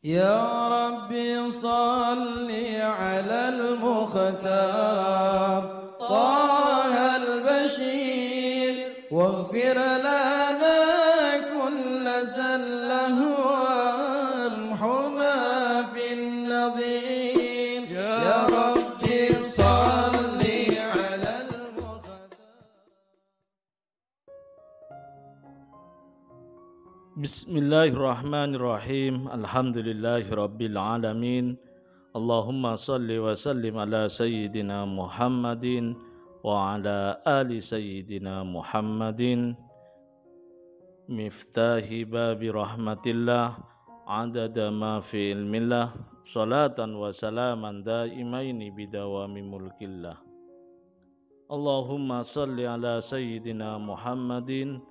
يا ربي صل على المختار طه البشير واغفر لنا كل زله وامحنا في النظير يا ربي صل على المختار. Bismillahirrahmanirrahim. Alhamdulillahirabbil alamin. Allahumma shalli wa sallim ala sayyidina Muhammadin wa ala ali sayyidina Muhammadin. Miftahi babi rahmatillah adada ma fi ilmillah salatan wa salaman daimaini bidawami mulkillah. Allahumma shalli ala sayyidina Muhammadin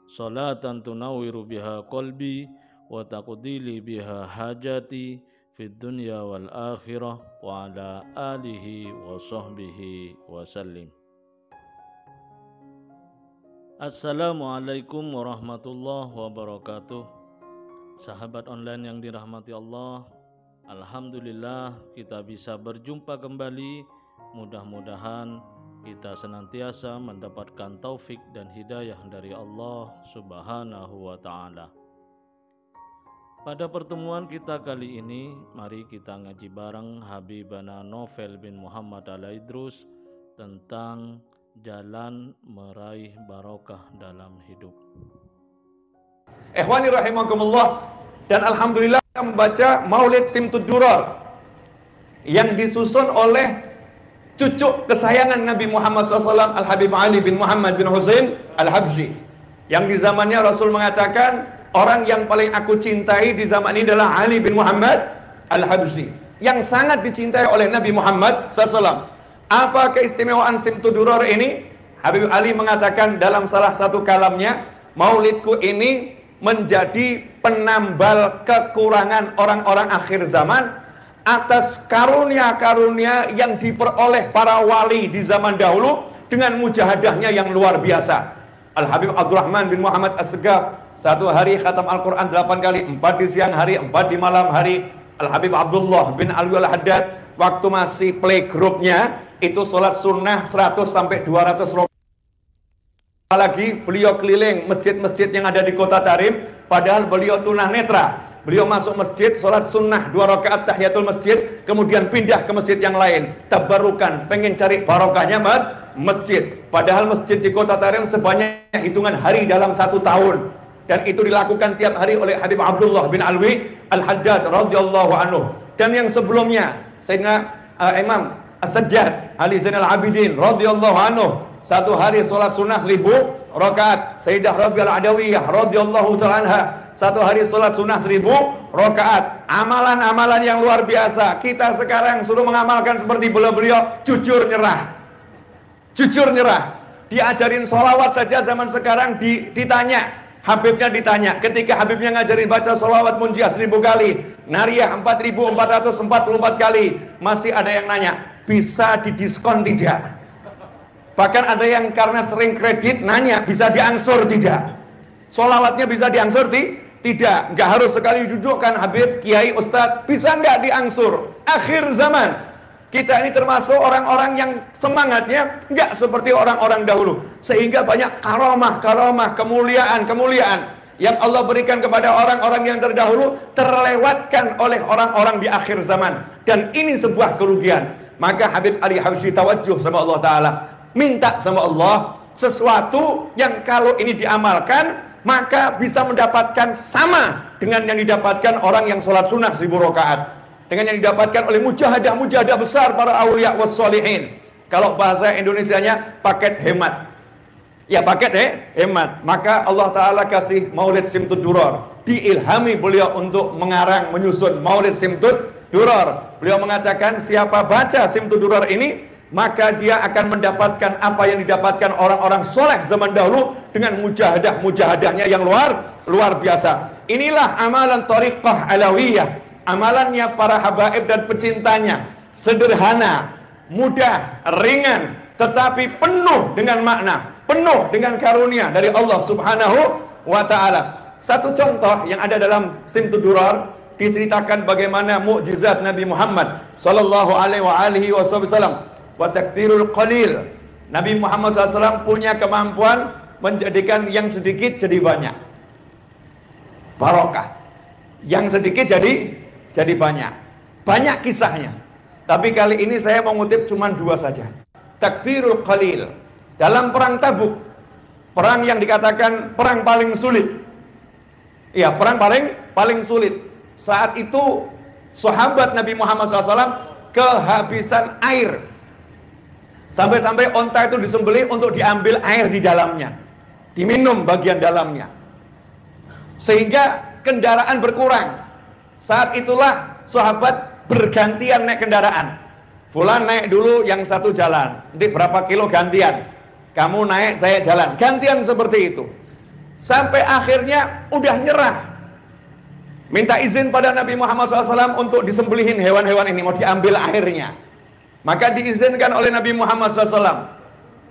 salatan tunawwiru biha qalbi wa taqdili biha hajati fid dunya wal akhirah wa ala alihi wa sahbihi wa sallim. Assalamualaikum warahmatullahi wabarakatuh. Sahabat online yang dirahmati Allah, alhamdulillah kita bisa berjumpa kembali. Mudah-mudahan kita senantiasa mendapatkan taufik dan hidayah dari Allah Subhanahu wa ta'ala. Pada pertemuan kita kali ini, mari kita ngaji bareng Habibana Novel bin Muhammad Al-Idrus tentang jalan meraih barokah dalam hidup. Ikhwani rahimakumullah, dan alhamdulillah kita membaca Maulid Simtud Durar yang disusun oleh cucu kesayangan Nabi Muhammad SAW, Al-Habib Ali bin Muhammad bin Husain Al-Habsyi, yang di zamannya Rasul mengatakan orang yang paling aku cintai di zaman ini adalah Ali bin Muhammad Al-Habsyi, yang sangat dicintai oleh Nabi Muhammad SAW. Apa keistimewaan Simtud Durar ini? Habib Ali mengatakan dalam salah satu kalamnya, maulidku ini menjadi penambal kekurangan orang-orang akhir zaman atas karunia-karunia yang diperoleh para wali di zaman dahulu dengan mujahadahnya yang luar biasa. Al-Habib Abdurrahman bin Muhammad As-Segaf satu hari khatam Al-Quran 8 kali, 4 di siang hari, 4 di malam hari. Al-Habib Abdullah bin Alwi Al-Haddad waktu masih playgroup-nya itu sholat sunnah 100 sampai 200 rakaat. Apalagi beliau keliling masjid-masjid yang ada di kota Tarim, padahal beliau tunanetra. Beliau masuk masjid, sholat sunnah 2 rakaat tahiyatul masjid, kemudian pindah ke masjid yang lain. Tabarukan, pengen cari barokahnya masjid. Padahal masjid di kota Tarim sebanyak hitungan hari dalam 1 tahun. Dan itu dilakukan tiap hari oleh Habib Abdullah bin Alwi Al-Haddad radhiyallahu anhu. Dan yang sebelumnya, Sayyidina Imam As-Sajjad Ali Zainal Abidin radhiyallahu anhu, 1 hari sholat sunnah 1000 rakaat. Sayyidah Rabi'ah Adawiyah radhiyallahu ta'ala anha, 1 hari sholat sunnah 1000 rakaat. Amalan-amalan yang luar biasa. Kita sekarang suruh mengamalkan seperti beliau, jujur nyerah. Jujur nyerah. Diajarin sholawat saja zaman sekarang ditanya. Habibnya ditanya. Ketika Habibnya ngajarin baca sholawat munjiah 1000 kali, nariyah 4444 kali, masih ada yang nanya, bisa didiskon tidak? Bahkan ada yang karena sering kredit nanya, bisa diangsur tidak? Sholawatnya bisa diangsur tidak, nggak harus sekali dudukkan Habib, Kiai, Ustadz, bisa nggak diangsur? Akhir zaman, kita ini termasuk orang-orang yang semangatnya nggak seperti orang-orang dahulu, sehingga banyak karamah, kemuliaan yang Allah berikan kepada orang-orang yang terdahulu terlewatkan oleh orang-orang di akhir zaman, dan ini sebuah kerugian. Maka Habib Ali Habsyi tawajjuh sama Allah Ta'ala, minta sama Allah sesuatu yang kalau ini diamalkan maka bisa mendapatkan sama dengan yang didapatkan orang yang sholat sunnah 1000 rakaat, dengan yang didapatkan oleh mujahadah besar para awliya wassalihin. Kalau bahasa Indonesianya paket hemat. Ya paket hemat. Maka Allah Ta'ala kasih Maulid Simtud Durar, diilhami beliau untuk mengarang, menyusun Maulid Simtud Durar. Beliau mengatakan siapa baca Simtud Durar ini, maka dia akan mendapatkan apa yang didapatkan orang-orang soleh zaman dahulu dengan mujahadahnya yang luar biasa. Inilah amalan thariqah alawiyah, amalannya para habaib dan pecintanya. Sederhana, mudah, ringan, tetapi penuh dengan makna, penuh dengan karunia dari Allah Subhanahu wa ta'ala. Satu contoh yang ada dalam Simtud Durar, diceritakan bagaimana mukjizat Nabi Muhammad sallallahu alaihi wasallam. Wa taktsirul qalil. Nabi Muhammad SAW punya kemampuan menjadikan yang sedikit jadi banyak. Barokah. Yang sedikit jadi banyak. Banyak kisahnya. Tapi kali ini saya mau ngutip cuma 2 saja. Takfirul qalil. Dalam perang Tabuk, perang yang dikatakan perang paling sulit. Iya, perang paling sulit. Saat itu sahabat Nabi Muhammad SAW kehabisan air. Sampai-sampai onta itu disembelih untuk diambil air di dalamnya, diminum bagian dalamnya, sehingga kendaraan berkurang. Saat itulah sahabat bergantian naik kendaraan. Fulan naik dulu, yang satu jalan, nanti berapa kilo gantian, kamu naik saya jalan, gantian seperti itu. Sampai akhirnya udah nyerah, minta izin pada Nabi Muhammad SAW untuk disembelihin hewan-hewan ini, mau diambil airnya. Maka diizinkan oleh Nabi Muhammad SAW.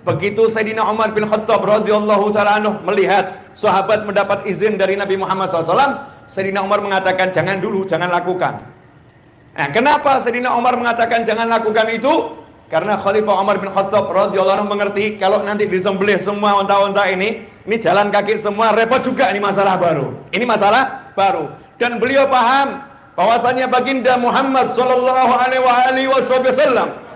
Begitu Sayyidina Umar bin Khattab radhiyallahu ta'ala anhu melihat sahabat mendapat izin dari Nabi Muhammad SAW, Sayyidina Umar mengatakan jangan dulu, jangan lakukan. Nah, kenapa Sayyidina Umar mengatakan jangan lakukan itu? Karena Khalifah Umar bin Khattab radhiyallahu anhu mengerti kalau nanti disembelih semua unta-unta ini jalan kaki semua, repot juga, ini masalah baru. Ini masalah baru. Dan beliau paham bahwasanya baginda Muhammad sallallahu alaihi wasallam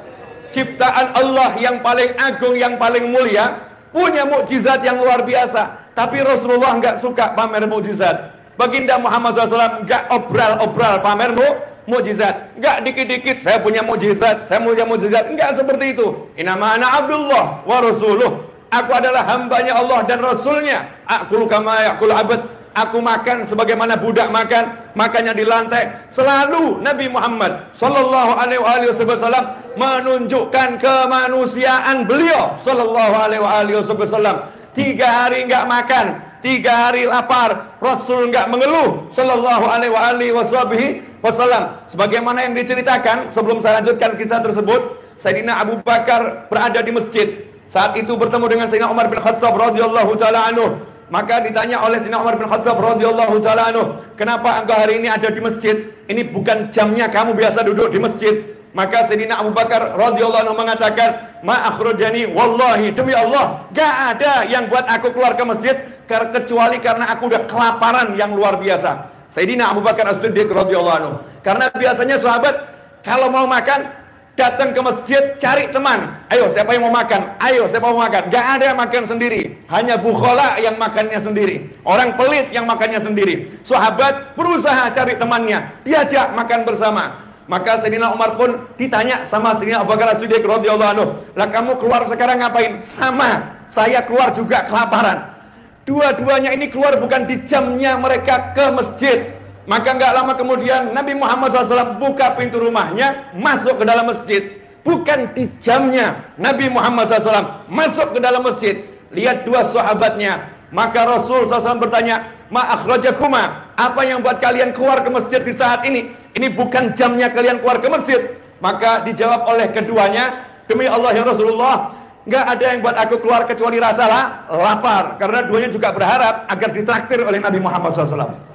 ciptaan Allah yang paling agung, yang paling mulia, punya mukjizat yang luar biasa. Tapi Rasulullah enggak suka pamer mukjizat. Baginda Muhammad SAW enggak obral-obral pamer mukjizat. Enggak dikit-dikit saya punya mukjizat, saya punya mukjizat. Enggak seperti itu. Innama ana Abdullah wa rasuluh. Aku adalah hambanya Allah dan Rasulnya. Aqulu kama yaqul abad. Aku makan sebagaimana budak makan, makannya di lantai. Selalu Nabi Muhammad sallallahu alaihi wasallam menunjukkan kemanusiaan beliau sallallahu alaihi wasallam. 3 hari enggak makan, 3 hari lapar, Rasul enggak mengeluh sallallahu alaihi wasallam. Sebagaimana yang diceritakan, sebelum saya lanjutkan kisah tersebut, Sayyidina Abu Bakar berada di masjid. Saat itu bertemu dengan Sayyidina Umar bin Khattab radhiyallahu taala anhu. Maka ditanya oleh Sayyidina Umar bin Khattab radhiyallahu taala anhu, "Kenapa engkau hari ini ada di masjid? Ini bukan jamnya kamu biasa duduk di masjid." Maka Sayyidina Abu Bakar radhiyallahu anhu mengatakan, "Ma akhrajani wallahi, demi Allah, gak ada yang buat aku keluar ke masjid kecuali karena aku udah kelaparan yang luar biasa." Sayyidina Abu Bakar As-Siddiq radhiyallahu anhu. Karena biasanya sahabat kalau mau makan datang ke masjid cari teman. Ayo siapa yang mau makan? Ayo siapa mau makan? Gak ada yang makan sendiri. Hanya bukhala yang makannya sendiri. Orang pelit yang makannya sendiri. Sahabat berusaha cari temannya, diajak makan bersama. Maka Sayyidina Umar pun ditanya sama Sayyidina Abu Bakar As-Siddiq radhiyallahu anhu, "Lah kamu keluar sekarang ngapain?" "Sama, saya keluar juga kelaparan." Dua-duanya ini keluar bukan di jamnya mereka ke masjid. Maka nggak lama kemudian Nabi Muhammad SAW buka pintu rumahnya, masuk ke dalam masjid. Bukan di jamnya Nabi Muhammad SAW masuk ke dalam masjid. Lihat 2 sahabatnya. Maka Rasul SAW bertanya, "Ma akhrajakuma? Apa yang buat kalian keluar ke masjid di saat ini? Ini bukan jamnya kalian keluar ke masjid." Maka dijawab oleh keduanya, "Demi Allah ya Rasulullah, nggak ada yang buat aku keluar kecuali rasa lapar." Karena duanya juga berharap agar ditraktir oleh Nabi Muhammad SAW.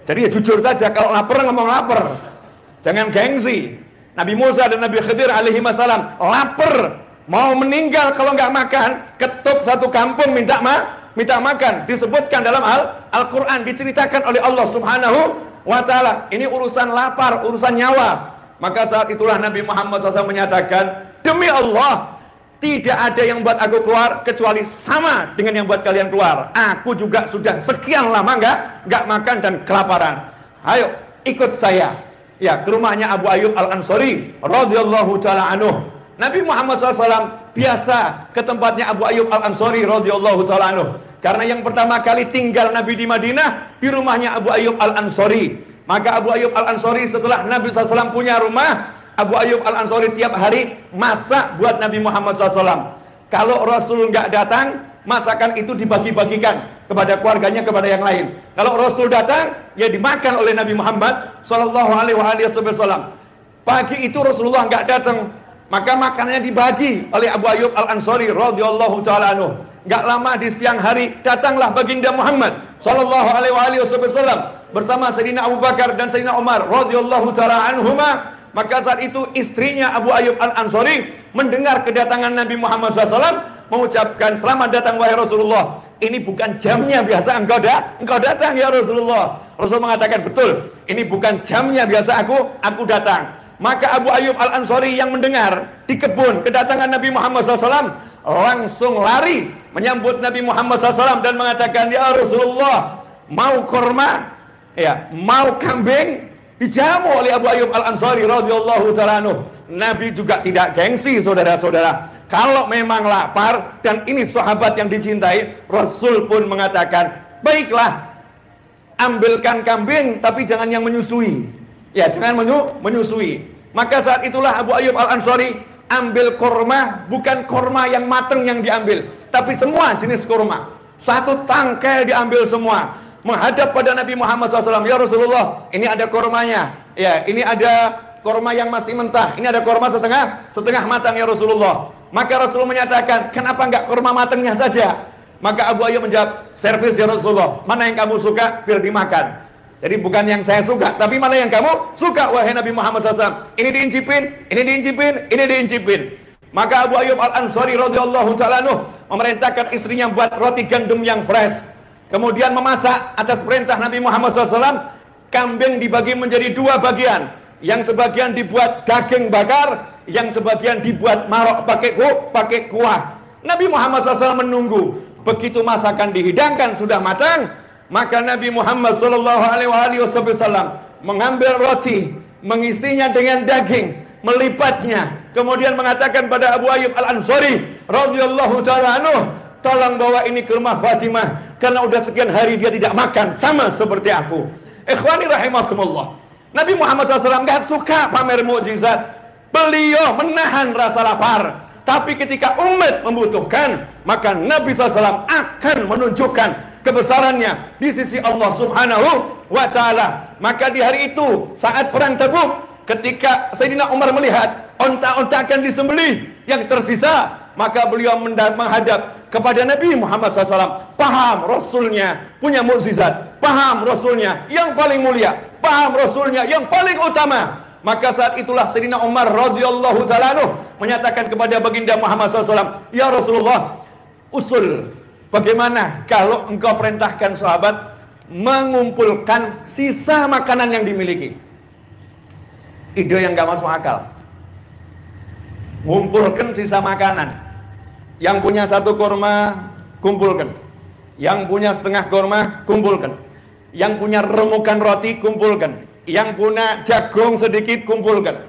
Jadi ya jujur saja, kalau lapar ngomong lapar, jangan gengsi. Nabi Musa dan Nabi Khidir alaihi wassalam lapar, mau meninggal kalau nggak makan, ketuk satu kampung minta makan. Disebutkan dalam Al-Quran, diceritakan oleh Allah Subhanahu wa ta'ala. Ini urusan lapar, urusan nyawa. Maka saat itulah Nabi Muhammad SAW menyatakan, "Demi Allah, tidak ada yang buat aku keluar kecuali sama dengan yang buat kalian keluar. Aku juga sudah sekian lama nggak makan dan kelaparan. Ayo ikut saya." Ya, ke rumahnya Abu Ayyub Al-Ansari radhiyallahu taala anhu. Nabi Muhammad SAW biasa ke tempatnya Abu Ayyub Al-Ansari radhiyallahu taala anhu. Karena yang pertama kali tinggal Nabi di Madinah di rumahnya Abu Ayyub Al-Ansari. Maka Abu Ayyub Al-Ansari setelah Nabi SAW punya rumah, Abu Ayyub Al-Ansari tiap hari masak buat Nabi Muhammad SAW. Kalau Rasul nggak datang, masakan itu dibagi-bagikan kepada keluarganya, kepada yang lain. Kalau Rasul datang, ya dimakan oleh Nabi Muhammad SAW. Pagi itu Rasulullah nggak datang, maka makanannya dibagi oleh Abu Ayyub Al-Ansari radhiyallahu ta'ala anhu. Nggak lama di siang hari, datanglah baginda Muhammad sallallahu alaihi wasallam bersama Sayyidina Abu Bakar dan Sayyidina Umar radhiyallahu taala anhuma. Maka saat itu istrinya Abu Ayyub Al-Ansari mendengar kedatangan Nabi Muhammad SAW, mengucapkan, "Selamat datang wahai Rasulullah. Ini bukan jamnya biasa engkau datang ya Rasulullah." Rasul mengatakan, "Betul, ini bukan jamnya biasa aku datang." Maka Abu Ayyub Al-Ansari yang mendengar di kebun kedatangan Nabi Muhammad SAW langsung lari menyambut Nabi Muhammad SAW dan mengatakan, "Ya Rasulullah, mau korma, ya, mau kambing?" Dijamu oleh Abu Ayyub Al-Ansari radhiyallahu ta'ala anhu. Nabi juga tidak gengsi, saudara-saudara. Kalau memang lapar dan ini sahabat yang dicintai, Rasul pun mengatakan, "Baiklah, ambilkan kambing tapi jangan yang menyusui." Ya, jangan menyusui. Maka saat itulah Abu Ayyub Al-Ansari ambil korma, bukan korma yang matang yang diambil, tapi semua jenis korma. Satu tangkai diambil semua. Menghadap pada Nabi Muhammad SAW, "Ya Rasulullah, ini ada kormanya. Ya, ini ada korma yang masih mentah. Ini ada korma setengah matang ya Rasulullah." Maka Rasul menyatakan, "Kenapa enggak korma matangnya saja?" Maka Abu Ayyub menjawab, "Servis ya Rasulullah. Mana yang kamu suka, biar dimakan." Jadi bukan yang saya suka, tapi mana yang kamu suka wahai Nabi Muhammad SAW. Ini diincipin, ini diincipin, ini diincipin. Maka Abu Ayyub Al-Ansari radhiyallahu ta'ala anhu memerintahkan istrinya buat roti gandum yang fresh. Kemudian memasak atas perintah Nabi Muhammad SAW. Kambing dibagi menjadi dua bagian. Yang sebagian dibuat daging bakar, yang sebagian dibuat marok pakai kuah. Nabi Muhammad SAW menunggu. Begitu masakan dihidangkan sudah matang, maka Nabi Muhammad SAW mengambil roti, mengisinya dengan daging, melipatnya, kemudian mengatakan pada Abu Ayyub Al-Ansari radhiyallahu ta'ala anhu, "Tolong bawa ini ke rumah Fatimah, karena udah sekian hari dia tidak makan, sama seperti aku." Ikhwani rahimakumullah. Nabi Muhammad SAW gak suka pamer mukjizat. Beliau menahan rasa lapar. Tapi ketika umat membutuhkan, maka Nabi SAW akan menunjukkan kebesarannya di sisi Allah Subhanahu wa ta'ala. Maka di hari itu, saat perang Tabuk, ketika Sayyidina Umar melihat onta-onta akan disembelih yang tersisa, maka beliau menghadap kepada Nabi Muhammad SAW. Paham Rasulnya punya mukjizat, paham Rasulnya yang paling mulia, paham Rasulnya yang paling utama. Maka saat itulah Sayyidina Umar radhiyallahu ta'ala anhu menyatakan kepada baginda Muhammad SAW, "Ya Rasulullah, usul, bagaimana kalau engkau perintahkan sahabat mengumpulkan sisa makanan yang dimiliki?" Ide yang gak masuk akal. Ngumpulkan sisa makanan. Yang punya satu korma, kumpulkan. Yang punya setengah korma, kumpulkan. Yang punya remukan roti, kumpulkan. Yang punya jagung sedikit, kumpulkan.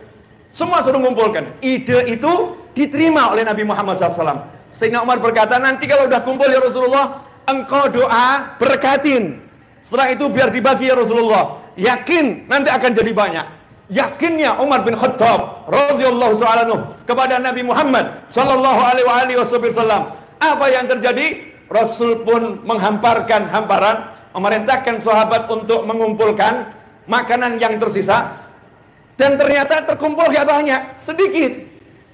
Semua suruh kumpulkan. Ide itu diterima oleh Nabi Muhammad SAW. Sayyidina Umar berkata, "Nanti kalau udah kumpul ya Rasulullah, engkau doa, berkatin. Setelah itu biar dibagi ya Rasulullah. Yakin nanti akan jadi banyak." Yakinnya Umar bin Khattab radhiyallahu ta'ala anhu kepada Nabi Muhammad sallallahu alaihi wasallam. Apa yang terjadi? Rasul pun menghamparkan hamparan, memerintahkan sahabat untuk mengumpulkan makanan yang tersisa, dan ternyata terkumpul gak banyak, sedikit.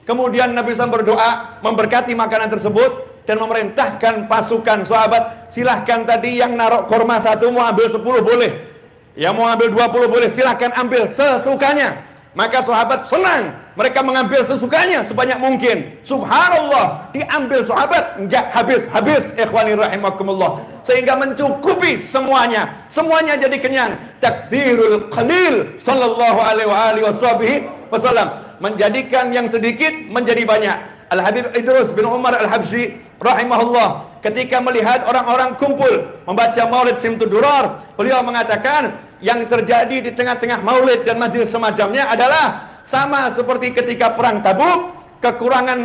Kemudian Nabi SAW berdoa memberkati makanan tersebut dan memerintahkan pasukan sahabat, "Silahkan tadi yang naruh korma satu mau ambil 10 boleh, yang mau ambil 20 boleh, silahkan ambil sesukanya." Maka sahabat senang, mereka mengambil sesukanya sebanyak mungkin. Subhanallah, diambil sahabat enggak habis-habis, ikhwani rahimakumullah, sehingga mencukupi semuanya. Semuanya jadi kenyang. Takdirul qalil sallallahu alaihi wasallam, menjadikan yang sedikit menjadi banyak. Al-Habib Idrus bin Umar Al-Habsyi rahimahullah ketika melihat orang-orang kumpul membaca Maulid Simtud Durar, beliau mengatakan yang terjadi di tengah-tengah maulid dan majelis semacamnya adalah sama seperti ketika perang Tabuk, kekurangan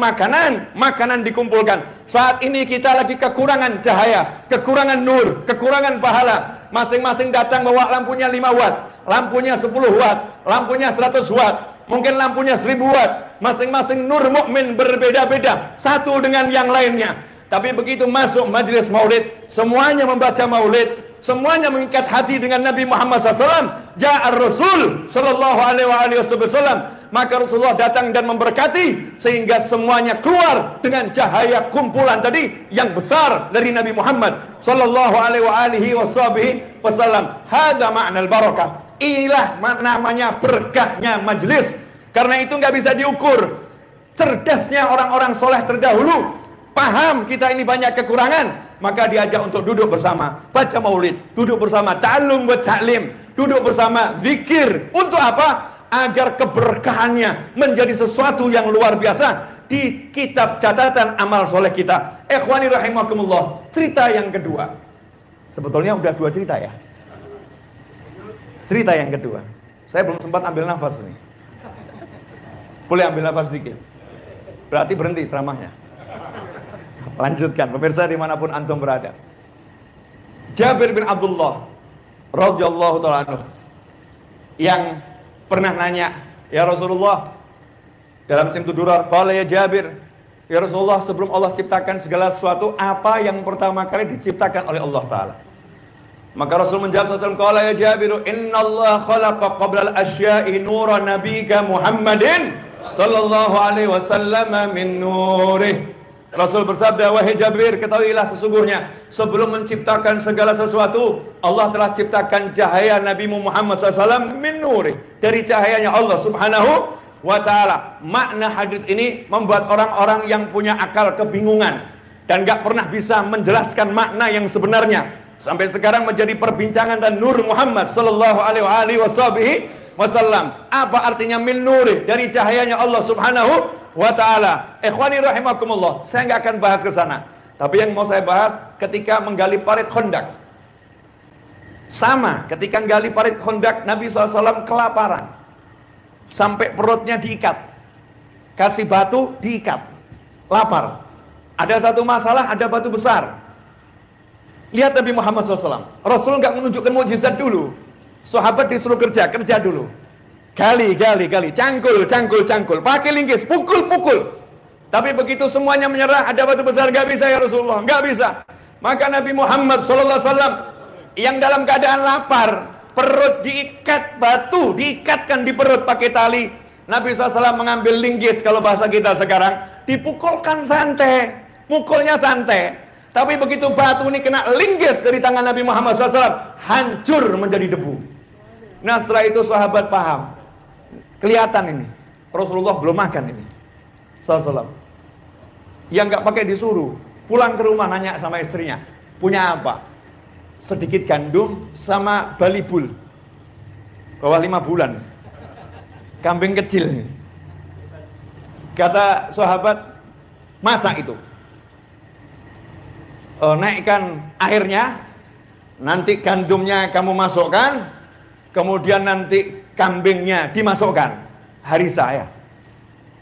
makanan dikumpulkan. Saat ini kita lagi kekurangan cahaya, kekurangan nur, kekurangan pahala. Masing-masing datang bawa lampunya 5 watt, lampunya 10 watt, lampunya 100 watt, mungkin lampunya 1000 watt. Masing-masing nur mukmin berbeda-beda satu dengan yang lainnya. Tapi begitu masuk majelis maulid, semuanya membaca maulid, semuanya mengikat hati dengan Nabi Muhammad SAW. Ja'ar Rasul sallallahu alaihi wasallam Maka Rasulullah datang dan memberkati sehingga semuanya keluar dengan cahaya kumpulan tadi yang besar dari Nabi Muhammad sallallahu alaihi wasallam. Hadza ma'nal barakah. Inilah namanya berkahnya majelis. Karena itu nggak bisa diukur. Cerdasnya orang-orang soleh terdahulu, paham kita ini banyak kekurangan, maka diajak untuk duduk bersama, baca maulid, duduk bersama, ta'allum wa ta'lim, duduk bersama, zikir. Untuk apa? Agar keberkahannya menjadi sesuatu yang luar biasa di kitab catatan amal soleh kita. Ikhwani rahimakumullah. Cerita yang kedua. Sebetulnya udah 2 cerita ya. Cerita yang kedua. Saya belum sempat ambil nafas nih. Boleh ambil nafas sedikit? Berarti berhenti ceramahnya. Lanjutkan, pemirsa dimanapun antum berada. Jabir bin Abdullah radhiyallahu ta'ala anhu yang pernah nanya, ya Rasulullah, dalam Simtud Durar, qala ya Jabir, ya Rasulullah, sebelum Allah ciptakan segala sesuatu, apa yang pertama kali diciptakan oleh Allah Ta'ala? Maka Rasul menjawab sallallahu qala ya Jabir, innallaha khalaqa qabla al-asya'i nura nabiyika Muhammadin sallallahu alaihi wasallam min nurih. Rasul bersabda, wahai Jabir, ketahuilah sesungguhnya sebelum menciptakan segala sesuatu, Allah telah ciptakan cahaya Nabi Muhammad SAW min nuri, dari cahayanya Allah Subhanahu wa ta'ala. Makna hadis ini membuat orang-orang yang punya akal kebingungan dan gak pernah bisa menjelaskan makna yang sebenarnya. Sampai sekarang menjadi perbincangan dan Nur Muhammad sallallahu alaihi wasallam. Apa artinya min nuri, dari cahayanya Allah Subhanahu wa ta'ala. Ikhwani rahimakumullah, saya nggak akan bahas ke sana. Tapi yang mau saya bahas ketika menggali parit Khandaq. Sama, ketika menggali parit Khandaq, Nabi SAW kelaparan. Sampai perutnya diikat. Kasih batu, diikat. Lapar. Ada satu masalah, ada batu besar. Lihat Nabi Muhammad SAW. Rasul nggak menunjukkan mukjizat dulu. Sahabat disuruh kerja dulu. Gali, cangkul, pakai linggis, pukul. Tapi begitu semuanya menyerah, ada batu besar, gak bisa ya Rasulullah, gak bisa. Maka Nabi Muhammad SAW yang dalam keadaan lapar, perut diikat batu, diikatkan di perut pakai tali. Nabi SAW mengambil linggis, kalau bahasa kita sekarang, dipukulkan santai, mukulnya santai. Tapi begitu batu ini kena linggis dari tangan Nabi Muhammad SAW, hancur menjadi debu. Nah setelah itu sahabat paham. Kelihatan ini, Rasulullah belum makan ini SAW. Yang nggak pakai disuruh, pulang ke rumah nanya sama istrinya, punya apa? Sedikit gandum sama balibul, bawah 5 bulan, kambing kecil. Kata sahabat, masak itu, naikkan airnya, nanti gandumnya kamu masukkan, kemudian nanti kambingnya dimasukkan. Harisa ya.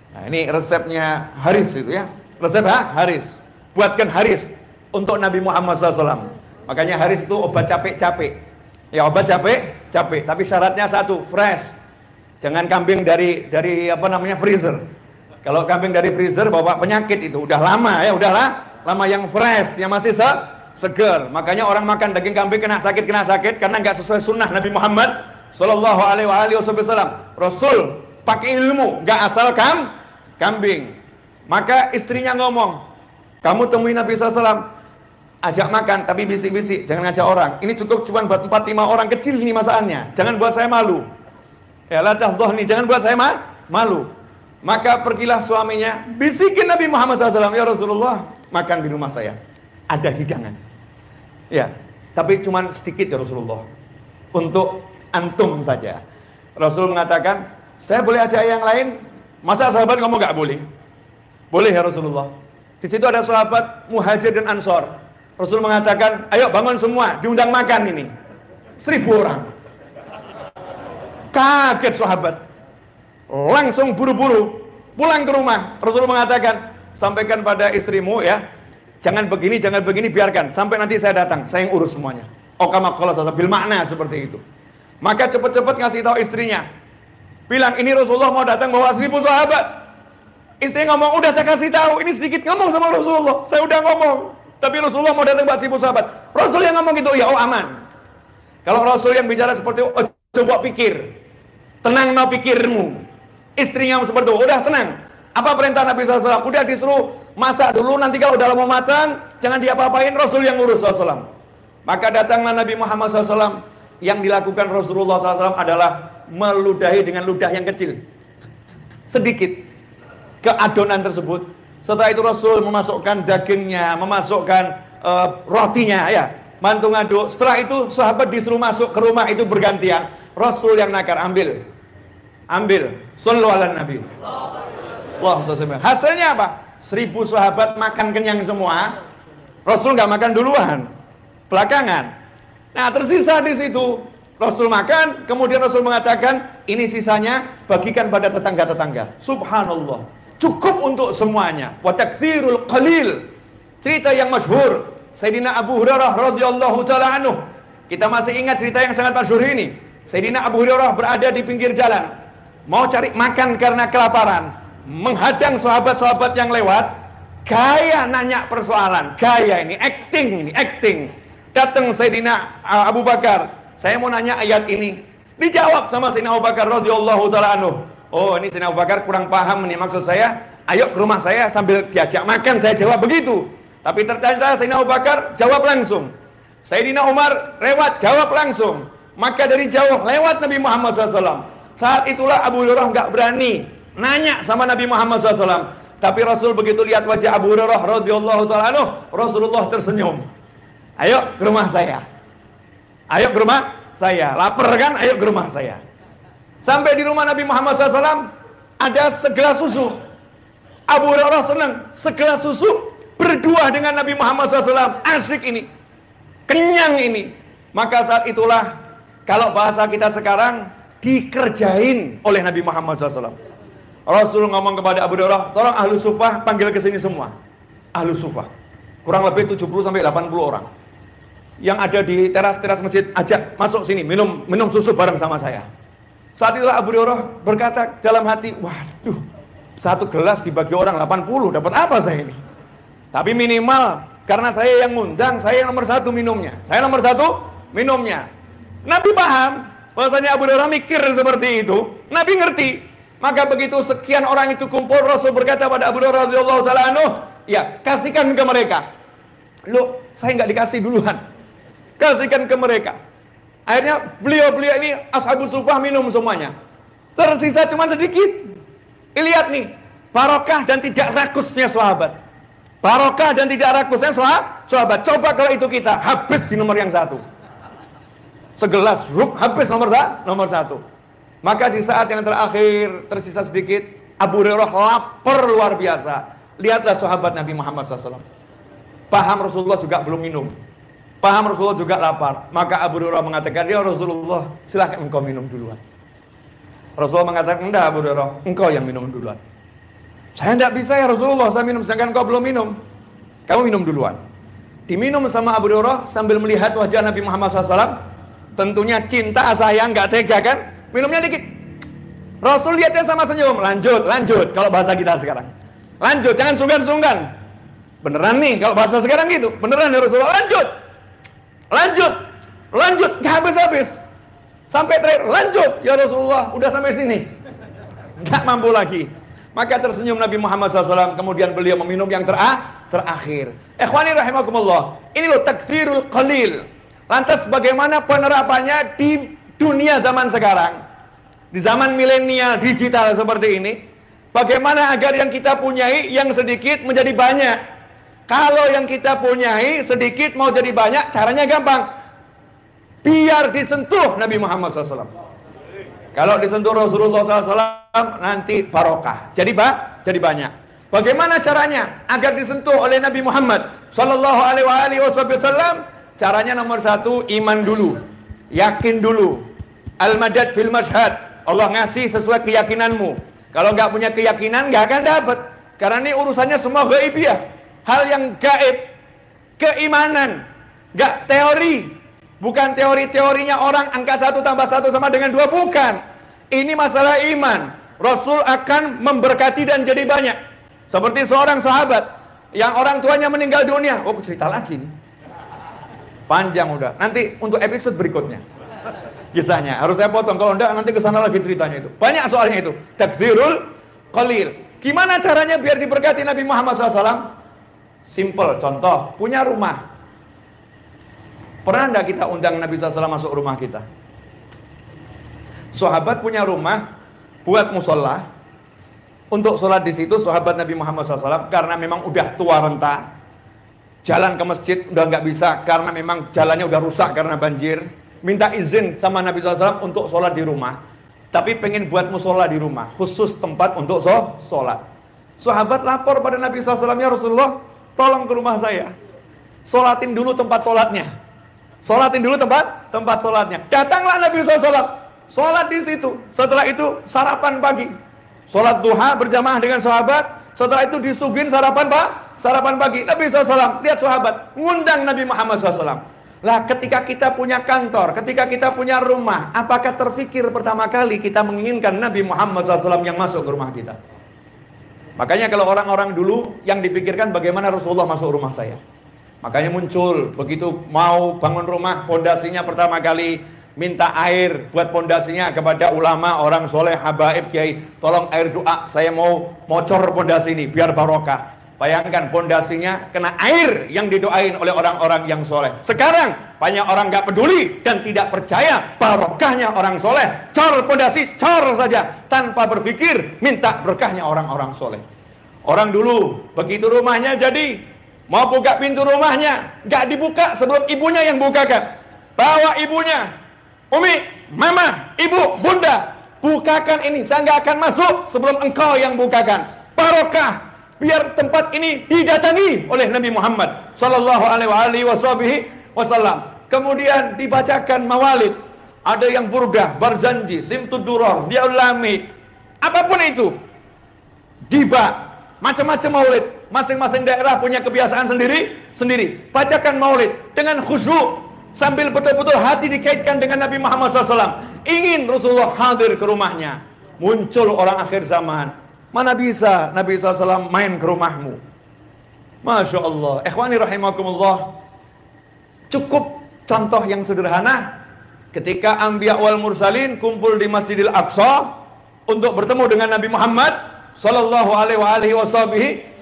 Nah, ini resepnya Haris itu ya. Resep Haris. Buatkan Haris untuk Nabi Muhammad SAW. Makanya Haris itu obat capek-capek. Ya obat capek. Tapi syaratnya satu, fresh. Jangan kambing dari apa namanya freezer. Kalau kambing dari freezer bawa penyakit itu udah lama ya, udahlah lama. Yang fresh, yang masih seger. Makanya orang makan daging kambing kena sakit karena nggak sesuai sunnah Nabi Muhammad sallallahu alaihi wasallam. Rasul pakai ilmu, nggak asal kambing. Maka istrinya ngomong, kamu temui Nabi SAW, ajak makan tapi bisik-bisik, jangan ngajak orang. Ini cukup cuma buat 4-5 orang kecil ini masakannya. Jangan buat saya malu. Ya la tahdhani, jangan buat saya malu. Maka pergilah suaminya, bisikin Nabi Muhammad SAW, ya Rasulullah, makan di rumah saya. Ada hidangan. Ya, tapi cuma sedikit ya Rasulullah. Untuk antum saja. Rasul mengatakan, saya boleh ajak yang lain? Masa sahabat ngomong gak boleh? Boleh ya Rasulullah. Di situ ada sahabat Muhajir dan Ansor. Rasul mengatakan, ayo bangun semua, diundang makan ini. 1000 orang. Kaget sahabat. Langsung buru-buru pulang ke rumah. Rasul mengatakan, sampaikan pada istrimu ya, jangan begini, biarkan. Sampai nanti saya datang, saya yang urus semuanya. Kama qala bil makna seperti itu. Maka cepat-cepat ngasih tahu istrinya. Bilang, ini Rasulullah mau datang bawa 1000 sahabat. Istri ngomong, udah saya kasih tahu. Ini sedikit ngomong sama Rasulullah. Saya udah ngomong. Tapi Rasulullah mau datang bawa 1000 sahabat. Rasul yang ngomong gitu, ya aman. Kalau Rasul yang bicara seperti itu, coba pikir. Tenang no pikirmu. Istrinya seperti itu, udah tenang. Apa perintah Nabi SAW? Udah disuruh masak dulu, nanti kalau udah mau matang, jangan diapa-apain, Rasul yang ngurus SAW. Maka datanglah Nabi Muhammad SAW. Yang dilakukan Rasulullah SAW adalah meludahi dengan ludah yang kecil, sedikit, ke adonan tersebut. Setelah itu Rasul memasukkan dagingnya, memasukkan rotinya, ya, bantu ngaduk. Setelah itu sahabat disuruh masuk ke rumah itu bergantian. Rasul yang nakar, ambil, sallu ala Nabi. Hasilnya apa? 1000 sahabat makan kenyang semua. Rasul nggak makan duluan, belakangan. Nah, tersisa di situ. Rasul makan, kemudian Rasul mengatakan, ini sisanya bagikan pada tetangga-tetangga. Subhanallah, cukup untuk semuanya. Wa taktsirul qalil. Cerita yang masyhur Sayyidina Abu Hurairah radhiyallahu taala anhu. Kita masih ingat cerita yang sangat masyhur ini. Sayyidina Abu Hurairah berada di pinggir jalan, mau cari makan karena kelaparan, menghadang sahabat-sahabat yang lewat, gaya nanya persoalan, gaya ini, acting. Datang Sayyidina Abu Bakar, saya mau nanya ayat ini. Dijawab sama Sayyidina Abu Bakar radhiyallahu taala anhu. Oh, ini Sayyidina Abu Bakar kurang paham nih maksud saya. Ayo ke rumah saya sambil diajak makan, saya jawab begitu. Tapi ternyata Sayyidina Abu Bakar jawab langsung. Sayyidina Umar lewat jawab langsung. Maka dari jauh lewat Nabi Muhammad SAW. Saat itulah Abu Hurairah nggak berani nanya sama Nabi Muhammad SAW. Tapi Rasul begitu lihat wajah Abu Hurairah radhiyallahu taala anhu, Rasulullah tersenyum. Ayo ke rumah saya. Ayo ke rumah saya. Lapar kan? Ayo ke rumah saya. Sampai di rumah Nabi Muhammad SAW ada segelas susu. Abu Hurairah senang, segelas susu berdua dengan Nabi Muhammad SAW. Asyik ini, kenyang ini. Maka saat itulah, kalau bahasa kita sekarang, dikerjain oleh Nabi Muhammad SAW. Rasul ngomong kepada Abu Hurairah, tolong ahlu sufah panggil ke sini semua. Ahlu sufah kurang lebih 70-80 orang yang ada di teras-teras masjid, ajak masuk sini, minum susu bareng sama saya. Saat itulah Abu Hurairah berkata dalam hati, waduh, satu gelas dibagi orang 80, dapat apa saya ini? Tapi minimal, karena saya yang ngundang, saya yang nomor satu minumnya. Nabi paham, bahwasanya Abu Hurairah mikir seperti itu. Nabi ngerti. Maka begitu sekian orang itu kumpul, Rasul berkata pada Abu Hurairah radhiyallahu taala anhu, ya, kasihkan ke mereka. Loh, saya nggak dikasih duluan. Kasihkan ke mereka. Akhirnya beliau ini ashabus sufah minum semuanya. Tersisa cuma sedikit. Lihat nih, barokah dan tidak rakusnya sahabat. Barokah dan tidak rakusnya sahabat. Coba kalau itu kita habis di nomor yang satu. Segelas habis nomor satu. Maka di saat yang terakhir tersisa sedikit, Abu Hurairah lapar luar biasa. Lihatlah sahabat Nabi Muhammad SAW. Paham Rasulullah juga belum minum. Paham Rasulullah juga lapar. Maka Abu Hurairah mengatakan, ya Rasulullah, silahkan engkau minum duluan. Rasulullah mengatakan, enggak Abu Hurairah, engkau yang minum duluan. Saya enggak bisa ya Rasulullah, saya minum sedangkan engkau belum minum. Kamu minum duluan. Diminum sama Abu Hurairah sambil melihat wajah Nabi Muhammad SAW. Tentunya cinta, sayang, enggak tega kan? Minumnya dikit. Rasul lihatnya sama senyum. Lanjut. Kalau bahasa kita sekarang. Lanjut, jangan sungkan-sungkan. Beneran nih, kalau bahasa sekarang gitu. Beneran ya Rasulullah, lanjut, nggak habis-habis. Sampai terakhir, lanjut, ya Rasulullah, udah sampai sini. Nggak mampu lagi. Maka tersenyum Nabi Muhammad SAW, kemudian beliau meminum yang terakhir. Ikhwani rahimakumullah, ini loh takdirul qalil. Lantas bagaimana penerapannya di dunia zaman sekarang? Di zaman milenial digital seperti ini, bagaimana agar yang kita punyai yang sedikit menjadi banyak? Kalau yang kita punyai sedikit mau jadi banyak, caranya gampang. Biar disentuh Nabi Muhammad SAW. Kalau disentuh Rasulullah SAW, nanti barokah. Jadi banyak. Bagaimana caranya agar disentuh oleh Nabi Muhammad SAW? Caranya nomor satu, iman dulu. Yakin dulu. Al-madad fil mashhad. Allah ngasih sesuai keyakinanmu. Kalau nggak punya keyakinan, nggak akan dapat. Karena ini urusannya semua gaibiyah. Hal yang gaib, keimanan, gak teori. Bukan teori-teorinya orang angka 1 tambah 1 sama dengan 2, bukan. Ini masalah iman. Rasul akan memberkati dan jadi banyak. Seperti seorang sahabat yang orang tuanya meninggal dunia. Oh, cerita lagi nih. Panjang udah. Nanti untuk episode berikutnya. kisahnya. Harus saya potong, kalau enggak nanti kesana lagi ceritanya itu. Banyak soalnya itu. Takdirul qalil. Gimana caranya biar diberkati Nabi Muhammad SAW? Simple, contoh, punya rumah. Pernah enggak kita undang Nabi SAW masuk rumah kita? Sahabat punya rumah, buat musola. Untuk sholat di situ, sahabat Nabi Muhammad SAW, karena memang udah tua renta, jalan ke masjid udah nggak bisa, karena memang jalannya udah rusak karena banjir. Minta izin sama Nabi SAW untuk sholat di rumah. Tapi pengen buat musola di rumah, khusus tempat untuk sholat. Sahabat lapor pada Nabi SAW, ya Rasulullah, tolong ke rumah saya. Sholatin dulu tempat sholatnya. Sholatin dulu tempat sholatnya. Datanglah Nabi SAW, sholat di situ. Setelah itu sarapan pagi. Sholat duha berjamaah dengan sahabat. Setelah itu disuguhin sarapan pagi. Nabi SAW lihat sahabat, ngundang Nabi Muhammad SAW. Lah ketika kita punya kantor, ketika kita punya rumah, apakah terfikir pertama kali kita menginginkan Nabi Muhammad SAW yang masuk ke rumah kita? Makanya kalau orang-orang dulu yang dipikirkan bagaimana Rasulullah masuk rumah saya. Makanya muncul, begitu mau bangun rumah, pondasinya pertama kali minta air buat pondasinya kepada ulama, orang soleh, habaib, kiai. Tolong air doa, saya mau cor pondasi ini biar barokah. Bayangkan pondasinya kena air yang didoain oleh orang-orang yang soleh. Sekarang banyak orang gak peduli dan tidak percaya barokahnya orang soleh. Cor pondasi, cor saja tanpa berpikir minta berkahnya orang-orang soleh. Orang dulu begitu rumahnya jadi, mau buka pintu rumahnya gak dibuka sebelum ibunya yang bukakan. Bawa ibunya, Umi, Mama, Ibu, Bunda, bukakan ini. Saya nggak akan masuk sebelum engkau yang bukakan. Barokah, biar tempat ini didatangi oleh Nabi Muhammad Sallallahu Alaihi Wasallam. Kemudian dibacakan mawalid. Ada yang burdah, barzanji, simtud duror, diulami, apapun itu. Diba, macam-macam maulid. Masing-masing daerah punya kebiasaan sendiri. Bacakan maulid dengan khusyuk. Sambil betul-betul hati dikaitkan dengan Nabi Muhammad SAW. Ingin Rasulullah hadir ke rumahnya. Muncul orang akhir zaman. Mana bisa Nabi SAW main ke rumahmu? Masya Allah. Ikhwani rahimakumullah. Cukup contoh yang sederhana. Ketika Anbiya wal Mursalin kumpul di Masjidil Aqsa untuk bertemu dengan Nabi Muhammad Sallallahu Alaihi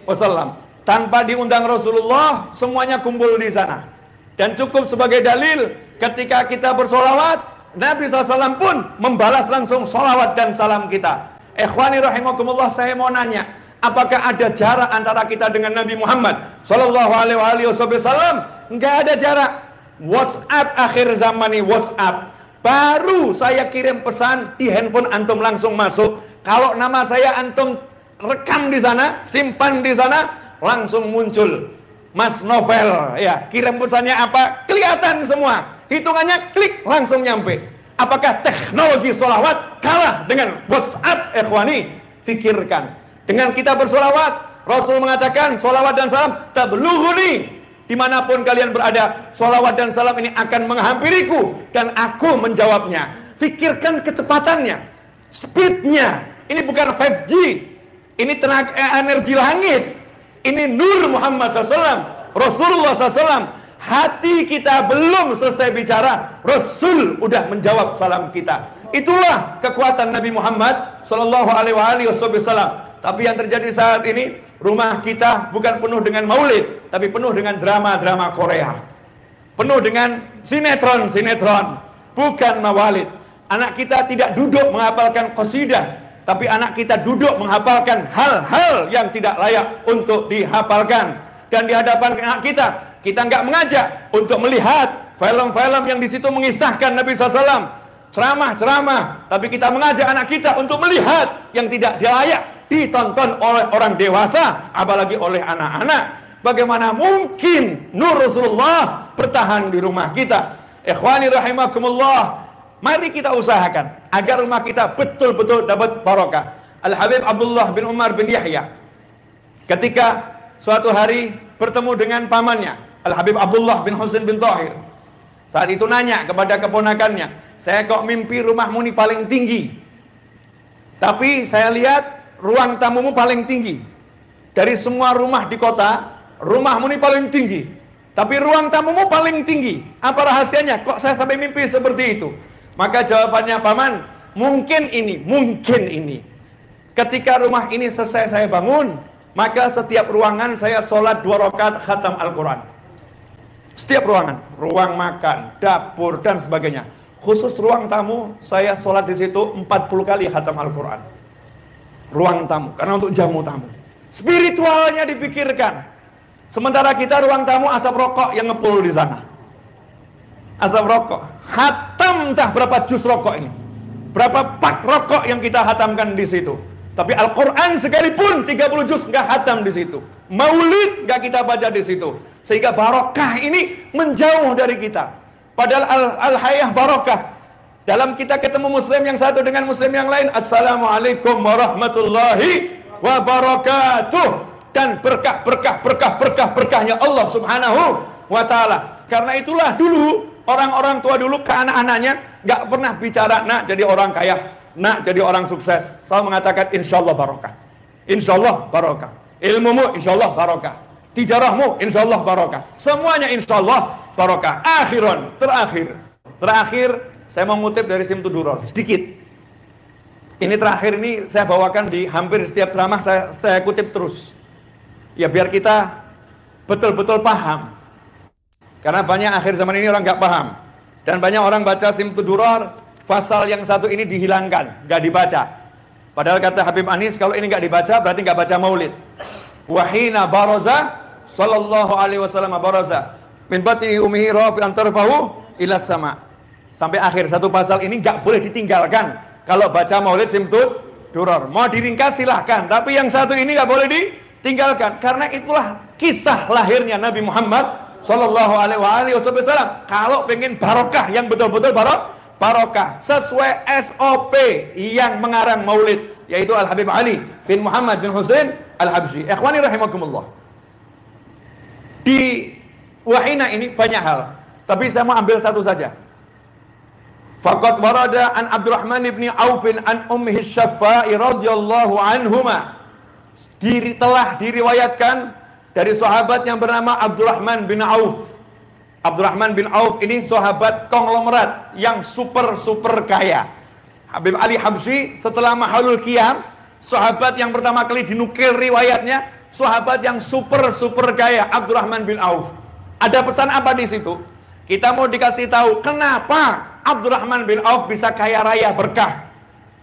Wasallam. Tanpa diundang Rasulullah, semuanya kumpul di sana. Dan cukup sebagai dalil ketika kita bersolawat, Nabi SAW pun membalas langsung solawat dan salam kita. Ikhwani rahimakumullah, saya mau nanya, apakah ada jarak antara kita dengan Nabi Muhammad Sallallahu Alaihi Wasallam? Enggak ada jarak. WhatsApp akhir zaman ini, WhatsApp. Baru saya kirim pesan di handphone antum langsung masuk. Kalau nama saya antum rekam di sana, simpan di sana, langsung muncul. Mas Novel, ya, kirim pesannya apa? Kelihatan semua. Hitungannya klik langsung nyampe. Apakah teknologi solawat kalah dengan WhatsApp? Ikhwani, fikirkan. Dengan kita bersolawat, Rasul mengatakan solawat dan salam tablughuni. Dimanapun kalian berada, solawat dan salam ini akan menghampiriku dan aku menjawabnya. Fikirkan kecepatannya, speednya. Ini bukan 5G, ini tenaga energi langit. Ini Nur Muhammad SAW, Rasulullah SAW. Hati kita belum selesai bicara, Rasul udah menjawab salam kita. Itulah kekuatan Nabi Muhammad Sallallahu Alaihi Wasallam. Tapi yang terjadi saat ini, rumah kita bukan penuh dengan maulid, tapi penuh dengan drama-drama Korea. Penuh dengan sinetron-sinetron, bukan mawalid. Anak kita tidak duduk menghafalkan qasidah, tapi anak kita duduk menghafalkan hal-hal yang tidak layak untuk dihafalkan. Dan di hadapan anak kita nggak mengajak untuk melihat film-film yang di situ mengisahkan Nabi SAW, ceramah-ceramah. Tapi kita mengajak anak kita untuk melihat yang tidak layak ditonton oleh orang dewasa, apalagi oleh anak-anak. Bagaimana mungkin Nur Rasulullah bertahan di rumah kita? Ikhwani rahimakumullah. Mari kita usahakan agar rumah kita betul-betul dapat barokah. Al-Habib Abdullah bin Umar bin Yahya, ketika suatu hari bertemu dengan pamannya, Al-Habib Abdullah bin Husain bin Tahir, saat itu nanya kepada keponakannya, saya kok mimpi rumahmu ini paling tinggi, tapi saya lihat ruang tamumu paling tinggi. Dari semua rumah di kota, rumahmu ini paling tinggi, tapi ruang tamumu paling tinggi. Apa rahasianya? Kok saya sampai mimpi seperti itu? Maka jawabannya paman, mungkin ini. Ketika rumah ini selesai saya bangun, maka setiap ruangan saya sholat 2 rakaat khatam Al-Quran. Setiap ruangan, ruang makan, dapur dan sebagainya. Khusus ruang tamu, saya sholat di situ 40 kali khatam Al-Quran. Ruang tamu, karena untuk jamu tamu. Spiritualnya dipikirkan. Sementara kita ruang tamu asap rokok yang ngepul di sana. Asap rokok. Hatam entah berapa juz rokok ini. Berapa pak rokok yang kita hatamkan di situ. Tapi Al-Quran sekalipun 30 juz nggak hatam di situ. Maulid nggak kita baca di situ. Sehingga barokah ini menjauh dari kita. Padahal al-hayah barokah. Dalam kita ketemu muslim yang satu dengan muslim yang lain, Assalamualaikum warahmatullahi wabarakatuh. Dan berkahnya Allah subhanahu wa ta'ala. Karena itulah dulu orang-orang tua dulu ke anak-anaknya nggak pernah bicara nak jadi orang kaya, nak jadi orang sukses. Selalu mengatakan insyaallah barokah, insyaallah barokah, ilmumu insyaallah barokah, tijarahmu insyaallah barokah, semuanya insyaallah barokah. Terakhir saya mau ngutip dari Simtud Duror sedikit. Ini terakhir ini saya bawakan di hampir setiap ceramah, saya kutip terus. Ya biar kita betul-betul paham. Karena banyak akhir zaman ini orang nggak paham. Dan banyak orang baca Simtud Duror, pasal yang satu ini dihilangkan, nggak dibaca. Padahal kata Habib Anis, kalau ini nggak dibaca berarti nggak baca maulid. Wahina baraza sallallahu alaihi wasallam baraza min batni ummihi rafi'an tarfahu ila sama. Sampai akhir satu pasal ini nggak boleh ditinggalkan kalau baca maulid Simtud Duror. Mau diringkas silahkan, tapi yang satu ini nggak boleh ditinggalkan. Karena itulah kisah lahirnya Nabi Muhammad Sallallahu alaihi wasallam. Kalau pengen barokah yang betul-betul barokah sesuai SOP yang mengarang maulid, yaitu Al-Habib Ali bin Muhammad bin Husain Al-Habsyi. Ikhwani rahimakumullah. Di wahina ini banyak hal, tapi saya mau ambil satu saja. Faqad warada an Abdurrahman bin Auf an ummihi Syaffa'i radhiyallahu anhuma. Telah diriwayatkan dari sahabat yang bernama Abdurrahman bin Auf. Abdurrahman bin Auf ini sahabat konglomerat yang super kaya. Habib Ali Habsyi setelah Mahalul Qiyam, sahabat yang pertama kali dinukil riwayatnya, sahabat yang super kaya, Abdurrahman bin Auf. Ada pesan apa di situ? Kita mau dikasih tahu kenapa Abdurrahman bin Auf bisa kaya raya berkah,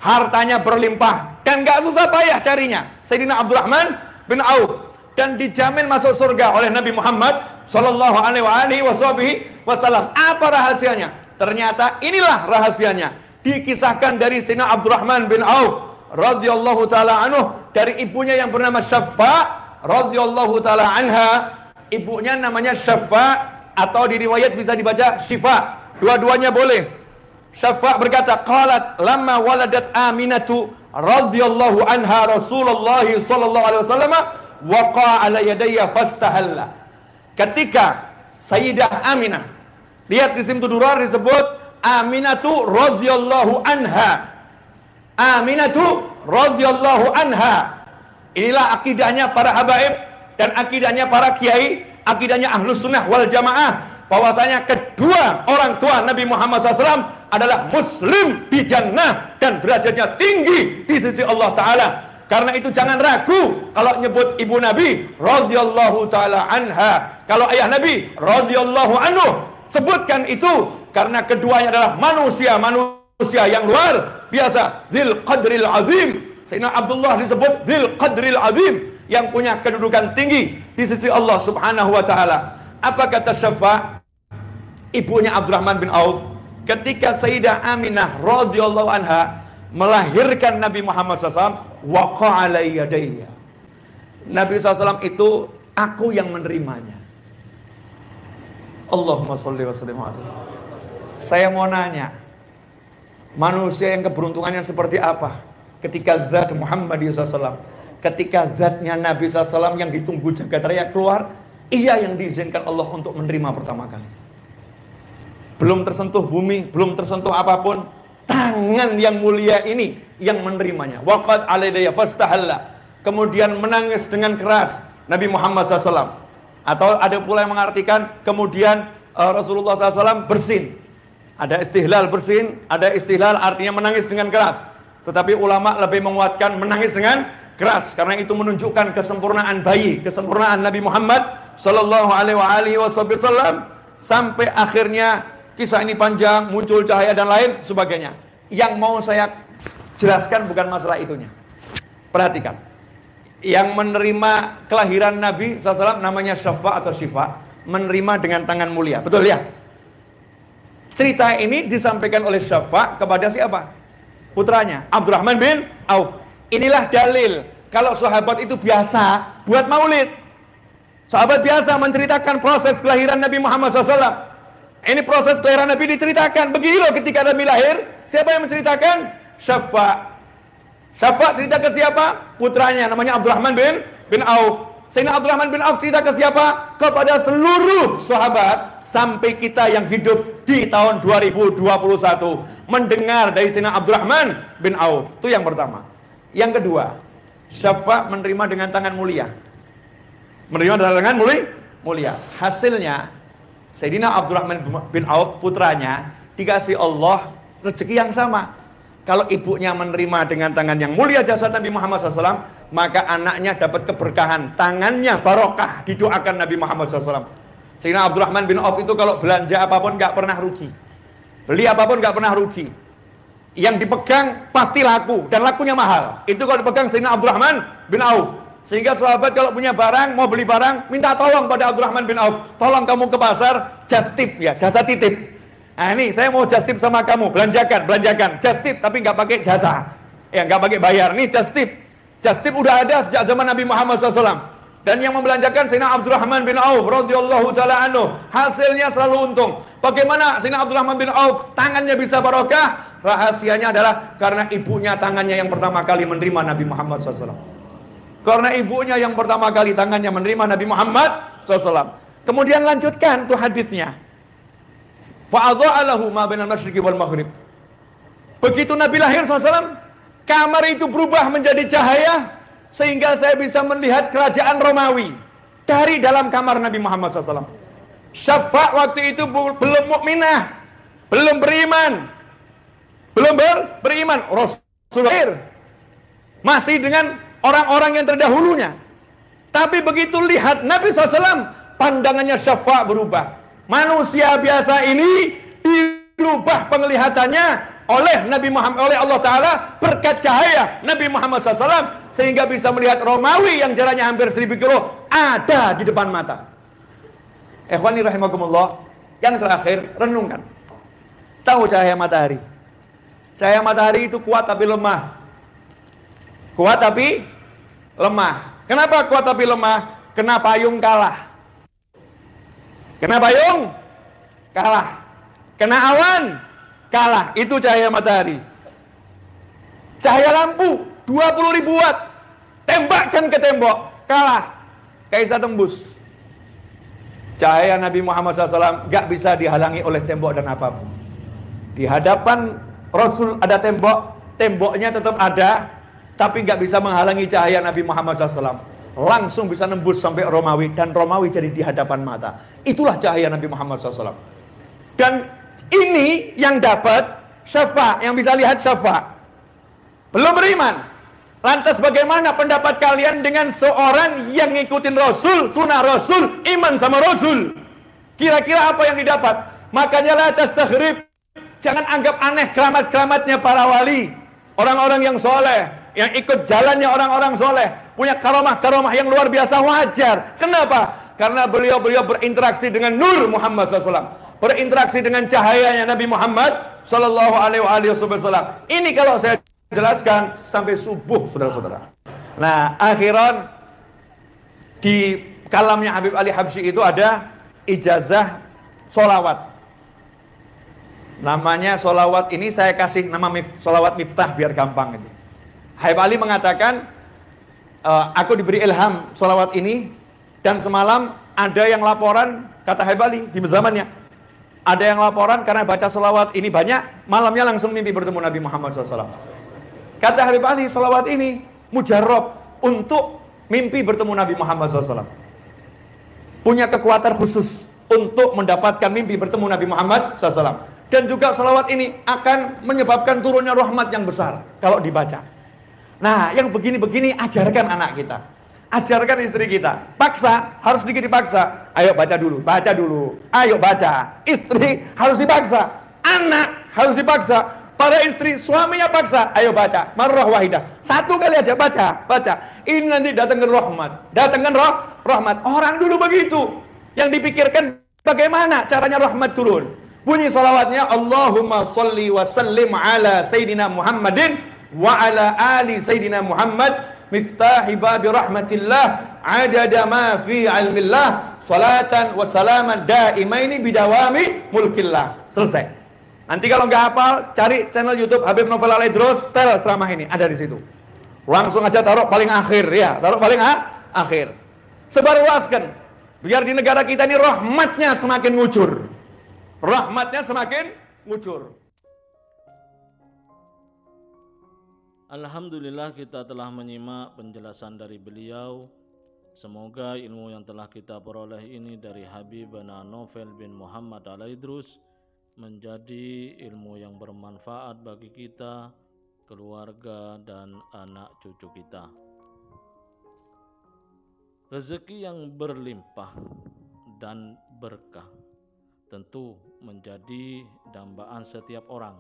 hartanya berlimpah dan gak susah payah carinya. Sayyidina Abdurrahman bin Auf, dan dijamin masuk surga oleh Nabi Muhammad Sallallahu alaihi wasallam. Apa rahasianya? Ternyata inilah rahasianya. Dikisahkan dari Sayyidina Abdurrahman bin Auf radhiyallahu taala anhu, dari ibunya yang bernama Syaffa radhiyallahu taala anha. Ibunya namanya Syaffa, atau di riwayat bisa dibaca Syifa. Dua-duanya boleh. Syaffa berkata, qalat lamma waladat Aminatu radhiyallahu anha Rasulullah sallallahu alaihi wasallam waqa ala yadayya fastahalla. Ketika Sayyidah Aminah, lihat di Simtud Duror disebut Aminatu radhiyallahu anha. Aminatu radhiyallahu anha. Inilah akidahnya para habaib dan akidahnya para kiai, akidahnya Ahlus Sunnah wal Jamaah, bahwasanya kedua orang tua Nabi Muhammad SAW adalah muslim di jannah dan derajatnya tinggi di sisi Allah Ta'ala. Karena itu jangan ragu kalau nyebut ibu Nabi radhiyallahu taala anha. Kalau ayah Nabi radhiyallahu anhu, sebutkan itu karena keduanya adalah manusia yang luar biasa, dzil qadril azim. Sayyidina Abdullah disebut dzil qadril azim, yang punya kedudukan tinggi di sisi Allah Subhanahu wa taala. Apa kata Syaffa, ibunya Abdurrahman bin Auf, ketika Sayyidah Aminah radhiyallahu anha melahirkan Nabi Muhammad SAW, waqa ala yadayya. Nabi SAW itu aku yang menerimanya. Allahumma sholli wa sallim alaihi. Saya mau nanya, manusia yang keberuntungannya seperti apa ketika zat Muhammad SAW, ketika zatnya Nabi SAW yang ditunggu jagat raya keluar, ia yang diizinkan Allah untuk menerima pertama kali. Belum tersentuh bumi, belum tersentuh apapun, tangan yang mulia ini yang menerimanya. Waqad alaydaya fastahalla. Kemudian menangis dengan keras Nabi Muhammad SAW. Atau ada pula yang mengartikan kemudian Rasulullah SAW bersin. Ada istihlal bersin, ada istihlal artinya menangis dengan keras. Tetapi ulama lebih menguatkan menangis dengan keras karena itu menunjukkan kesempurnaan bayi, kesempurnaan Nabi Muhammad sallallahu alaihi wasallam sampai akhirnya kisah ini panjang, muncul cahaya dan lain sebagainya. Yang mau saya jelaskan bukan masalah itunya. Perhatikan. Yang menerima kelahiran Nabi SAW namanya Syafa atau Syifa, menerima dengan tangan mulia. Betul ya? Cerita ini disampaikan oleh Syafa kepada siapa? Putranya, Abdurrahman bin Auf. Inilah dalil kalau sahabat itu biasa buat maulid. Sahabat biasa menceritakan proses kelahiran Nabi Muhammad SAW. Ini proses kelahiran Nabi diceritakan. Begini loh ketika Nabi lahir, siapa yang menceritakan? Syafa. Syafa cerita ke siapa? Putranya, namanya Abdurrahman bin Auf. Sayyidina Abdurrahman bin Auf cerita ke siapa? Kepada seluruh sahabat sampai kita yang hidup di tahun 2021 mendengar dari Sayyidina Abdurrahman bin Auf. Itu yang pertama. Yang kedua, Syafa menerima dengan tangan mulia. Menerima dengan tangan mulia. Hasilnya Sayyidina Abdurrahman bin Auf putranya dikasih Allah rezeki yang sama. Kalau ibunya menerima dengan tangan yang mulia jasad Nabi Muhammad SAW, maka anaknya dapat keberkahan, tangannya barokah, didoakan Nabi Muhammad SAW. Sayyidina Abdurrahman bin Auf itu kalau belanja apapun gak pernah rugi, beli apapun gak pernah rugi. Yang dipegang pasti laku, dan lakunya mahal. Itu kalau dipegang Sayyidina Abdurrahman bin Auf. Sehingga sahabat kalau punya barang, mau beli barang, minta tolong pada Abdurrahman bin Auf. Tolong kamu ke pasar, just tip ya, jasa titip. Nah ini saya mau just tip sama kamu, belanjakan, just tip tapi nggak pakai jasa, ya nggak pakai bayar. Nih just tip udah ada sejak zaman Nabi Muhammad SAW. Dan yang membelanjakan Sayyidina Abdurrahman bin Auf radhiyallahu taala anhu, hasilnya selalu untung. Bagaimana Sayyidina Abdurrahman bin Auf tangannya bisa barokah? Rahasianya adalah karena ibunya tangannya yang pertama kali menerima Nabi Muhammad SAW. Karena ibunya yang pertama kali tangannya menerima Nabi Muhammad SAW. Kemudian lanjutkan tuh hadisnya. Fa'adha'alahu ma bainal masyriqi wal maghrib. Begitu Nabi lahir SAW, kamar itu berubah menjadi cahaya sehingga saya bisa melihat kerajaan Romawi dari dalam kamar Nabi Muhammad SAW. Syafa waktu itu belum mukminah, belum beriman, Rasul lahir masih dengan orang-orang yang terdahulunya. Tapi begitu lihat Nabi SAW, pandangannya Syafa berubah. Manusia biasa ini dirubah penglihatannya oleh Nabi Muhammad, oleh Allah Ta'ala berkat cahaya Nabi Muhammad SAW, sehingga bisa melihat Romawi yang jaraknya hampir 1000 kilo ada di depan mata. Ikhwani rahimakumullah. Yang terakhir, renungkan. Tahu cahaya matahari? Cahaya matahari itu kuat tapi lemah. Kuat tapi lemah. Kenapa kuat tapi lemah? Kena payung kalah. Kena payung kalah. Kena awan kalah. Itu cahaya matahari. Cahaya lampu 20.000 watt, tembakkan ke tembok, kalah, gak bisa tembus. Cahaya Nabi Muhammad SAW gak bisa dihalangi oleh tembok dan apapun. Di hadapan Rasul ada tembok, temboknya tetap ada, tapi gak bisa menghalangi cahaya Nabi Muhammad SAW. Langsung bisa nembus sampai Romawi, dan Romawi jadi di hadapan mata. Itulah cahaya Nabi Muhammad SAW. Dan ini yang dapat Syafa, yang bisa lihat Syafa. Belum beriman. Lantas bagaimana pendapat kalian dengan seorang yang ngikutin Rasul, sunnah Rasul, iman sama Rasul? Kira-kira apa yang didapat? Makanya la tastakhrib. Jangan anggap aneh keramat-keramatnya para wali, orang-orang yang soleh, yang ikut jalannya orang-orang soleh, punya karomah-karomah yang luar biasa, wajar. Kenapa? Karena beliau-beliau berinteraksi dengan Nur Muhammad SAW, berinteraksi dengan cahayanya Nabi Muhammad Sallallahu Alaihi Wasallam. Ini kalau saya jelaskan sampai subuh, saudara-saudara. Nah, akhiran di kalamnya Habib Ali Habsyi itu ada ijazah solawat. Namanya solawat ini saya kasih nama solawat miftah biar gampang itu. Habib Ali mengatakan, aku diberi ilham solawat ini, dan semalam ada yang laporan, kata Habib Ali di zamannya, ada yang laporan karena baca solawat ini banyak, malamnya langsung mimpi bertemu Nabi Muhammad SAW. Kata Habib Ali, salawat ini mujarab untuk mimpi bertemu Nabi Muhammad SAW. Punya kekuatan khusus untuk mendapatkan mimpi bertemu Nabi Muhammad SAW. Dan juga salawat ini akan menyebabkan turunnya rahmat yang besar kalau dibaca. Nah, yang begini-begini ajarkan anak kita. Ajarkan istri kita. Paksa, harus sedikit dipaksa. Ayo baca dulu, baca dulu. Ayo baca. Istri harus dipaksa. Anak harus dipaksa. Para istri, suaminya paksa. Ayo baca. Marrah wahidah. Satu kali aja baca, baca. Ini nanti datangkan rahmat. Datangkan rahmat. Orang dulu begitu. Yang dipikirkan bagaimana caranya rahmat turun. Bunyi salawatnya, Allahumma salli wa sallim ala Sayyidina Muhammadin wa ala ali Sayyidina Muhammad miftahi babi rahmatillah adada ma fi ilmillah salatan wa salaman daimaini bidawami mulkillah. Selesai. Nanti kalau nggak hafal, cari channel YouTube Habib Novel Al-Idrus, setel ceramah ini, ada di situ. Langsung aja taruh paling akhir ya, taruh paling akhir. Sebarluaskan biar di negara kita ini rahmatnya semakin ngucur. Rahmatnya semakin ngucur. Alhamdulillah kita telah menyimak penjelasan dari beliau. Semoga ilmu yang telah kita peroleh ini dari Habibana Novel bin Muhammad Al-Idrus menjadi ilmu yang bermanfaat bagi kita, keluarga, dan anak cucu kita. Rezeki yang berlimpah dan berkah tentu menjadi dambaan setiap orang.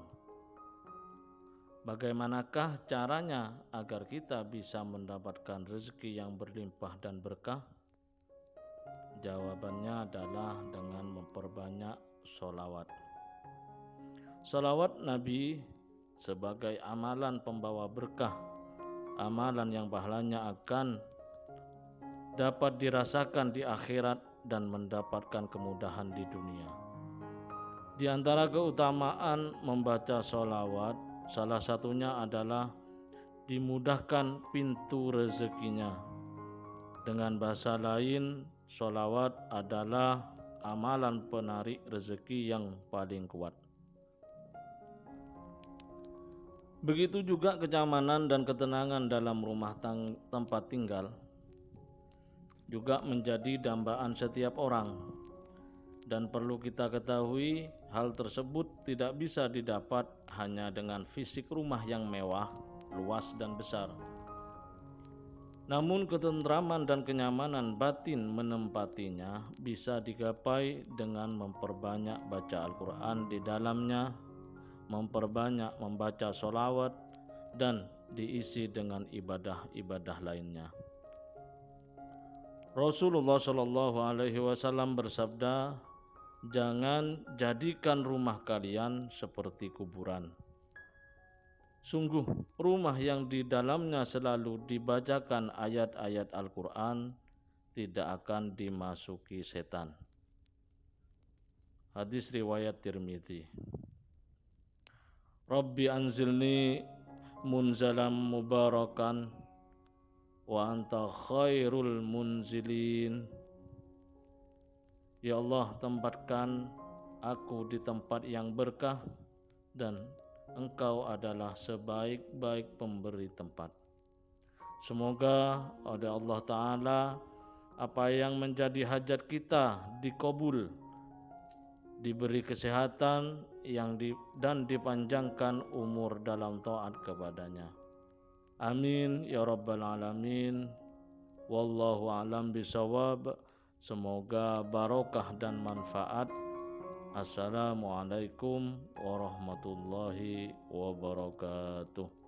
Bagaimanakah caranya agar kita bisa mendapatkan rezeki yang berlimpah dan berkah? Jawabannya adalah dengan memperbanyak sholawat. Sholawat Nabi sebagai amalan pembawa berkah, amalan yang pahalanya akan dapat dirasakan di akhirat dan mendapatkan kemudahan di dunia. Di antara keutamaan membaca sholawat, salah satunya adalah dimudahkan pintu rezekinya. Dengan bahasa lain, sholawat adalah amalan penarik rezeki yang paling kuat. Begitu juga kenyamanan dan ketenangan dalam rumah tempat tinggal juga menjadi dambaan setiap orang. Dan perlu kita ketahui, hal tersebut tidak bisa didapat hanya dengan fisik rumah yang mewah, luas dan besar. Namun ketentraman dan kenyamanan batin menempatinya bisa digapai dengan memperbanyak baca Al-Quran di dalamnya, memperbanyak membaca sholawat, dan diisi dengan ibadah-ibadah lainnya. Rasulullah Shallallahu Alaihi Wasallam bersabda, jangan jadikan rumah kalian seperti kuburan. Sungguh, rumah yang di dalamnya selalu dibacakan ayat-ayat Al-Quran tidak akan dimasuki setan. Hadis riwayat Tirmidzi. Rabbi anzilni munzalam mubarakan wa anta khairul munzilin. Ya Allah, tempatkan aku di tempat yang berkah dan Engkau adalah sebaik-baik pemberi tempat. Semoga oleh Allah Ta'ala apa yang menjadi hajat kita dikabul, diberi kesehatan dan dipanjangkan umur dalam taat kepadanya. Amin ya rabbal alamin. Wallahu a'lam bishawab. Semoga barokah dan manfaat. Assalamualaikum warahmatullahi wabarakatuh.